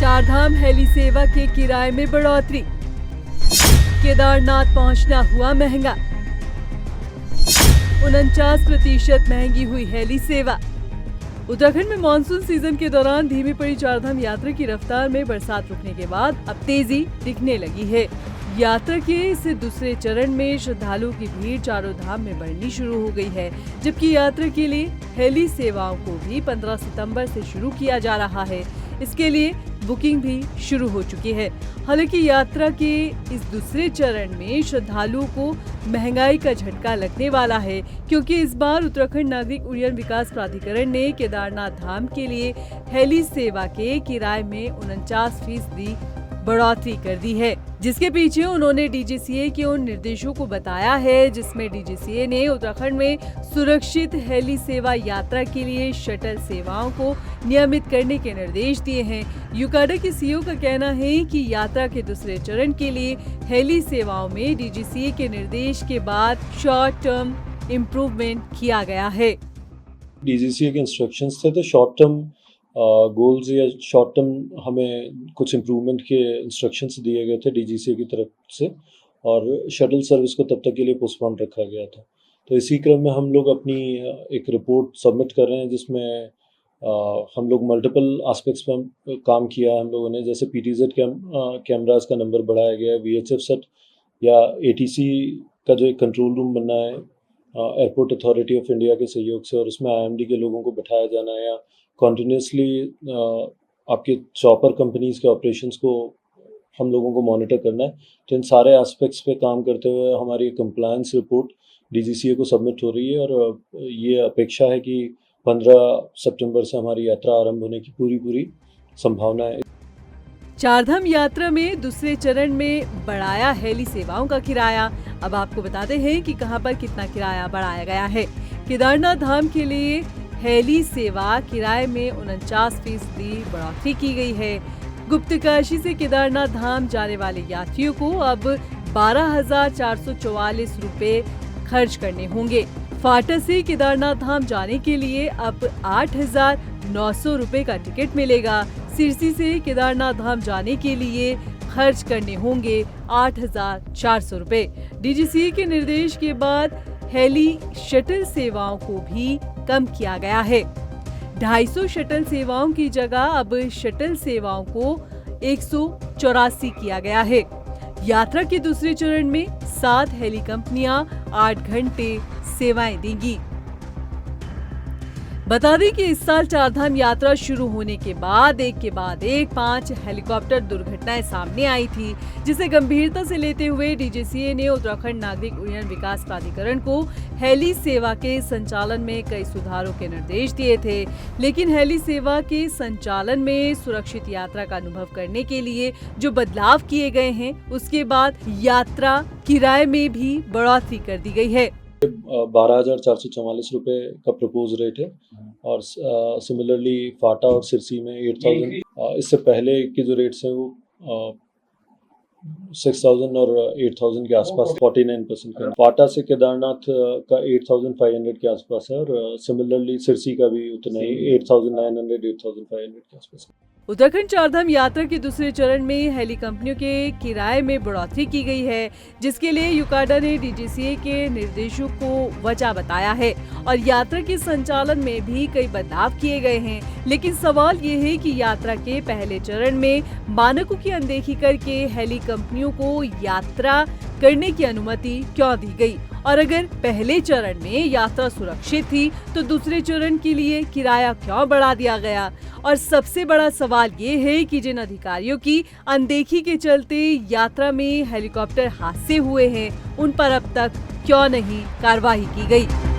Chardham heli सेवा के किराए में बढ़ोतरी, केदारनाथ पहुंचना हुआ महंगा, 49% महंगी हुई हेली सेवा। उत्तराखंड में मानसून सीजन के दौरान धीमी पड़ी चारधाम यात्रा की रफ्तार में बरसात रुकने के बाद अब तेजी दिखने लगी है। यात्रा के इस दूसरे चरण में श्रद्धालुओं की भीड़ चारों धाम में बढ़नी शुरू हो गई है, जबकि यात्रा के लिए हेली सेवाओं को भी 15 सितंबर से शुरू किया जा रहा है। इसके लिए बुकिंग भी शुरू हो चुकी है। हालांकि यात्रा के इस दूसरे चरण में श्रद्धालुओं को महंगाई का झटका लगने वाला है, क्योंकि इस बार उत्तराखंड नागरिक उड्डयन विकास प्राधिकरण ने केदारनाथ धाम के लिए हेली सेवा के किराए में 49% बढ़ोतरी कर दी है, जिसके पीछे उन्होंने डीजीसीए के उन निर्देशों को बताया है जिसमें डीजीसीए ने उत्तराखंड में सुरक्षित हेली सेवा यात्रा के लिए शटल सेवाओं को नियमित करने के निर्देश दिए हैं। यूकाडा के सीईओ का कहना है कि यात्रा के दूसरे चरण के लिए हेली सेवाओं में डीजीसीए के निर्देश के बाद शॉर्ट टर्म इम्प्रूवमेंट किया गया है। डीजीसीए के इंस्ट्रक्शंस थे तो शॉर्ट टर्म गोल्स या शॉर्ट टर्म हमें कुछ इम्प्रूवमेंट के इंस्ट्रक्शंस दिए गए थे डीजीसीए की तरफ से, और शटल सर्विस को तब तक के लिए पोस्टपोन रखा गया था। तो इसी क्रम में हम लोग अपनी एक रिपोर्ट सबमिट कर रहे हैं, जिसमें हम लोग मल्टीपल एस्पेक्ट्स पर काम किया है हम लोगों ने। जैसे पीटीजेड कैमरास का नंबर बढ़ाया गया है, वीएचएफ सेट या एटीसी का जो एक कंट्रोल रूम बनना है एयरपोर्ट अथॉरिटी ऑफ इंडिया के सहयोग से, और उसमें आईएमडी के लोगों को बैठाया जाना है, या कॉन्टिन्यूसली आपके चॉपर कंपनीज के ऑपरेशंस को हम लोगों को मॉनिटर करना है। तो इन सारे एस्पेक्ट्स पे काम करते हुए हमारी कंप्लायंस रिपोर्ट डीजीसीए को सबमिट हो रही है, और ये अपेक्षा है कि 15 सितंबर से हमारी यात्रा आरंभ होने की पूरी संभावना है। चारधाम यात्रा में दूसरे चरण में बढ़ाया हेली सेवाओं का किराया। अब आपको बताते हैं कि कहां पर कितना किराया बढ़ाया गया है। केदारनाथ धाम के लिए हेली सेवा किराए में 49% बढ़ोतरी की गई है। गुप्तकाशी से केदारनाथ धाम जाने वाले यात्रियों को अब 12,444 रुपए खर्च करने होंगे। फाटा से केदारनाथ धाम जाने के लिए अब 8,900 रुपए का टिकट मिलेगा। सिरसी से केदारनाथ धाम जाने के लिए खर्च करने होंगे 8,400 रुपए। डीजीसीए के निर्देश के बाद हेली शटल सेवाओं को भी कम किया गया है। 250 शटल सेवाओं की जगह अब शटल सेवाओं को 184 किया गया है। यात्रा के दूसरे चरण में 7 हेली कंपनियां 8 घंटे सेवाएं देंगी। बता दें कि इस साल चारधाम यात्रा शुरू होने के बाद एक के बाद एक 5 हेलीकॉप्टर दुर्घटनाएं सामने आई थी, जिसे गंभीरता से लेते हुए डीजीसीए ने उत्तराखंड नागरिक उड्डयन विकास प्राधिकरण को हेली सेवा के संचालन में कई सुधारों के निर्देश दिए थे। लेकिन हेली सेवा के संचालन में सुरक्षित यात्रा का अनुभव करने के लिए जो बदलाव किए गए हैं, उसके बाद यात्रा किराए में भी बढ़ोतरी कर दी गई है। 12,444 रुपए का प्रपोज रेट है, और सिमिलरली फाटा और सिरसी में 8,000। इससे पहले के जो रेट्स हैं वो 6,000 और 8,000 के आसपास 49% का। फाटा से केदारनाथ का 8,500 के आसपास है, और सिमिलरली सिरसी का भी उतना ही 8,900 8,500 के आसपास। उत्तराखंड चारधाम यात्रा के दूसरे चरण में हेली कंपनियों के किराए में बढ़ोतरी की गई है, जिसके लिए यूकाडा ने डीजीसीए के निर्देशों को वजह बताया है, और यात्रा के संचालन में भी कई बदलाव किए गए हैं। लेकिन सवाल ये है कि यात्रा के पहले चरण में मानकों की अनदेखी करके हेली कंपनियों को यात्रा करने की अनुमति क्यों दी गई, और अगर पहले चरण में यात्रा सुरक्षित थी तो दूसरे चरण के लिए किराया क्यों बढ़ा दिया गया। और सबसे बड़ा सवाल ये है कि जिन अधिकारियों की अनदेखी के चलते यात्रा में हेलीकॉप्टर हादसे हुए हैं, उन पर अब तक क्यों नहीं कार्रवाई की गई।